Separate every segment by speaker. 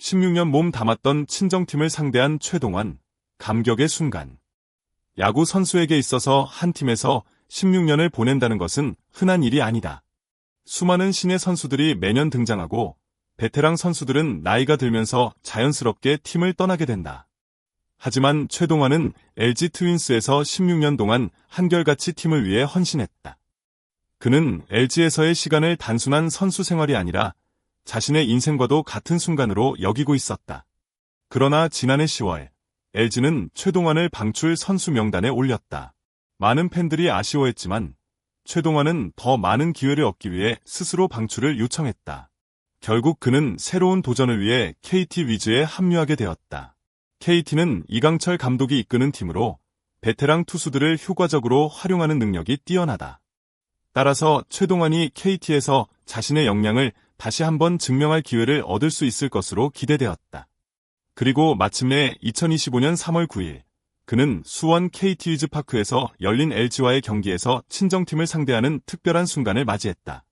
Speaker 1: 16년 몸 담았던 친정팀을 상대한 최동환, 감격의 순간. 야구 선수에게 있어서 한 팀에서 16년을 보낸다는 것은 흔한 일이 아니다. 수많은 신예 선수들이 매년 등장하고 베테랑 선수들은 나이가 들면서 자연스럽게 팀을 떠나게 된다. 하지만 최동환은 LG 트윈스에서 16년 동안 한결같이 팀을 위해 헌신했다. 그는 LG에서의 시간을 단순한 선수 생활이 아니라 자신의 인생과도 같은 순간으로 여기고 있었다. 그러나 지난해 10월, LG는 최동환을 방출 선수 명단에 올렸다. 많은 팬들이 아쉬워했지만 최동환은 더 많은 기회를 얻기 위해 스스로 방출을 요청했다. 결국 그는 새로운 도전을 위해 KT 위즈에 합류하게 되었다. KT는 이강철 감독이 이끄는 팀으로 베테랑 투수들을 효과적으로 활용하는 능력이 뛰어나다. 따라서 최동환이 KT에서 자신의 역량을 다시 한번 증명할 기회를 얻을 수 있을 것으로 기대되었다. 그리고 마침내 2025년 3월 9일, 그는 수원 KT 위즈파크에서 열린 LG와의 경기에서 친정팀을 상대하는 특별한 순간을 맞이했다.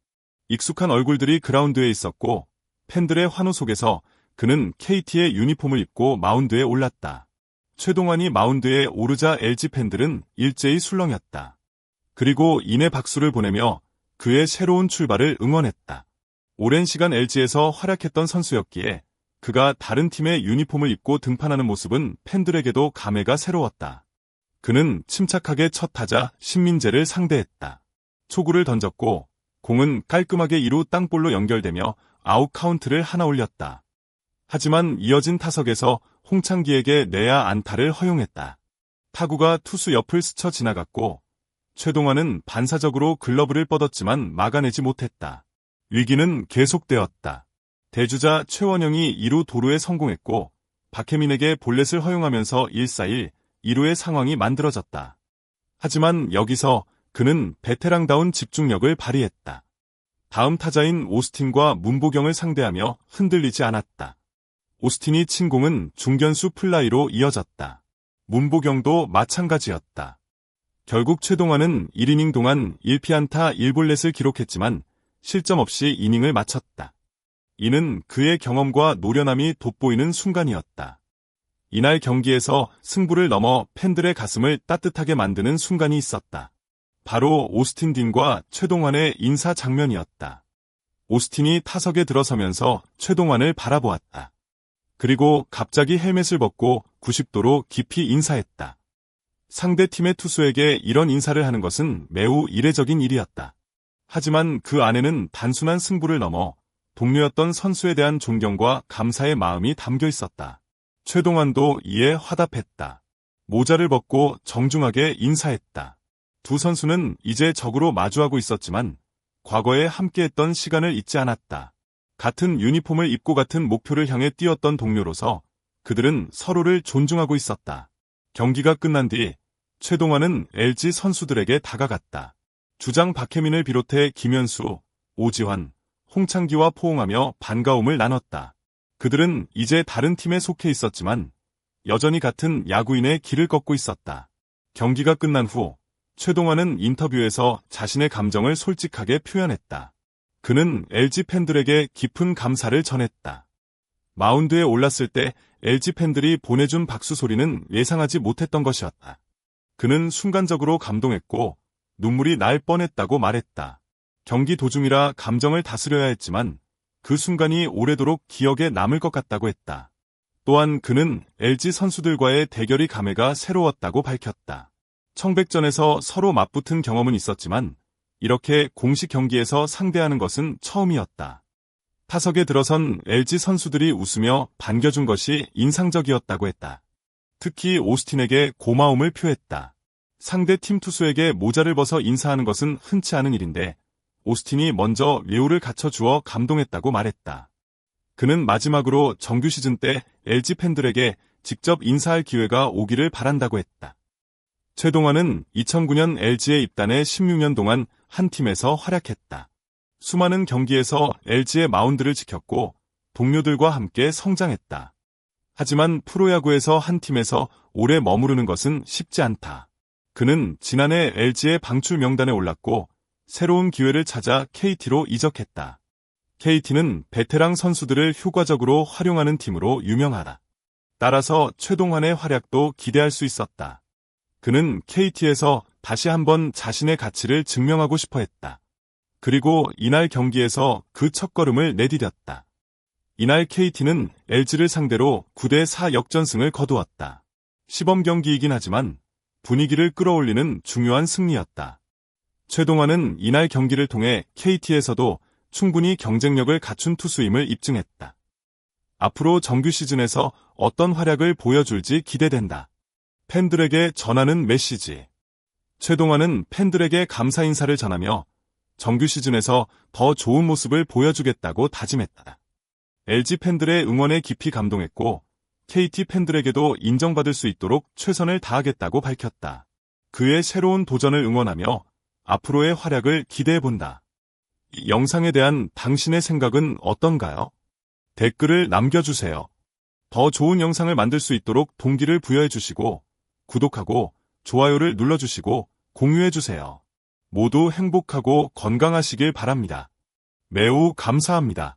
Speaker 1: 익숙한 얼굴들이 그라운드에 있었고 팬들의 환호 속에서 그는 KT의 유니폼을 입고 마운드에 올랐다. 최동환이 마운드에 오르자 LG 팬들은 일제히 술렁였다. 그리고 이내 박수를 보내며 그의 새로운 출발을 응원했다. 오랜 시간 LG에서 활약했던 선수였기에 그가 다른 팀의 유니폼을 입고 등판하는 모습은 팬들에게도 감회가 새로웠다. 그는 침착하게 첫 타자 신민재를 상대했다. 초구를 던졌고 공은 깔끔하게 2루 땅볼로 연결되며 아웃 카운트를 하나 올렸다. 하지만 이어진 타석에서 홍창기에게 내야 안타를 허용했다. 타구가 투수 옆을 스쳐 지나갔고 최동환은 반사적으로 글러브를 뻗었지만 막아내지 못했다. 위기는 계속되었다. 대주자 최원영이 2루 도루에 성공했고 박혜민에게 볼넷을 허용하면서 1-4-1, 2루의 상황이 만들어졌다. 하지만 여기서 그는 베테랑다운 집중력을 발휘했다. 다음 타자인 오스틴과 문보경을 상대하며 흔들리지 않았다. 오스틴이 친 공은 중견수 플라이로 이어졌다. 문보경도 마찬가지였다. 결국 최동환은 1이닝 동안 1피안타 1볼넷을 기록했지만 실점 없이 이닝을 마쳤다. 이는 그의 경험과 노련함이 돋보이는 순간이었다. 이날 경기에서 승부를 넘어 팬들의 가슴을 따뜻하게 만드는 순간이 있었다. 바로 오스틴 딘과 최동환의 인사 장면이었다. 오스틴이 타석에 들어서면서 최동환을 바라보았다. 그리고 갑자기 헬멧을 벗고 90도로 깊이 인사했다. 상대팀의 투수에게 이런 인사를 하는 것은 매우 이례적인 일이었다. 하지만 그 안에는 단순한 승부를 넘어 동료였던 선수에 대한 존경과 감사의 마음이 담겨 있었다. 최동환도 이에 화답했다. 모자를 벗고 정중하게 인사했다. 두 선수는 이제 적으로 마주하고 있었지만 과거에 함께했던 시간을 잊지 않았다. 같은 유니폼을 입고 같은 목표를 향해 뛰었던 동료로서 그들은 서로를 존중하고 있었다. 경기가 끝난 뒤 최동환은 LG 선수들에게 다가갔다. 주장 박혜민을 비롯해 김현수, 오지환, 홍창기와 포옹하며 반가움을 나눴다. 그들은 이제 다른 팀에 속해 있었지만 여전히 같은 야구인의 길을 걷고 있었다. 경기가 끝난 후 최동환은 인터뷰에서 자신의 감정을 솔직하게 표현했다. 그는 LG 팬들에게 깊은 감사를 전했다. 마운드에 올랐을 때 LG 팬들이 보내준 박수 소리는 예상하지 못했던 것이었다. 그는 순간적으로 감동했고 눈물이 날 뻔했다고 말했다. 경기 도중이라 감정을 다스려야 했지만 그 순간이 오래도록 기억에 남을 것 같다고 했다. 또한 그는 LG 선수들과의 대결이 감회가 새로웠다고 밝혔다. 청백전에서 서로 맞붙은 경험은 있었지만 이렇게 공식 경기에서 상대하는 것은 처음이었다. 타석에 들어선 LG 선수들이 웃으며 반겨준 것이 인상적이었다고 했다. 특히 오스틴에게 고마움을 표했다. 상대 팀 투수에게 모자를 벗어 인사하는 것은 흔치 않은 일인데 오스틴이 먼저 예우를 갖춰주어 감동했다고 말했다. 그는 마지막으로 정규 시즌 때 LG 팬들에게 직접 인사할 기회가 오기를 바란다고 했다. 최동환은 2009년 LG에 입단해 16년 동안 한 팀에서 활약했다. 수많은 경기에서 LG의 마운드를 지켰고 동료들과 함께 성장했다. 하지만 프로야구에서 한 팀에서 오래 머무르는 것은 쉽지 않다. 그는 지난해 LG의 방출 명단에 올랐고 새로운 기회를 찾아 KT로 이적했다. KT는 베테랑 선수들을 효과적으로 활용하는 팀으로 유명하다. 따라서 최동환의 활약도 기대할 수 있었다. 그는 KT에서 다시 한번 자신의 가치를 증명하고 싶어 했다. 그리고 이날 경기에서 그 첫걸음을 내디뎠다. 이날 KT는 LG를 상대로 9대4 역전승을 거두었다. 시범 경기이긴 하지만 분위기를 끌어올리는 중요한 승리였다. 최동환은 이날 경기를 통해 KT에서도 충분히 경쟁력을 갖춘 투수임을 입증했다. 앞으로 정규 시즌에서 어떤 활약을 보여줄지 기대된다. 팬들에게 전하는 메시지. 최동환은 팬들에게 감사 인사를 전하며 정규 시즌에서 더 좋은 모습을 보여주겠다고 다짐했다. LG 팬들의 응원에 깊이 감동했고 KT 팬들에게도 인정받을 수 있도록 최선을 다하겠다고 밝혔다. 그의 새로운 도전을 응원하며 앞으로의 활약을 기대해본다. 이 영상에 대한 당신의 생각은 어떤가요? 댓글을 남겨주세요. 더 좋은 영상을 만들 수 있도록 동기를 부여해주시고 구독하고 좋아요를 눌러주시고 공유해주세요. 모두 행복하고 건강하시길 바랍니다. 매우 감사합니다.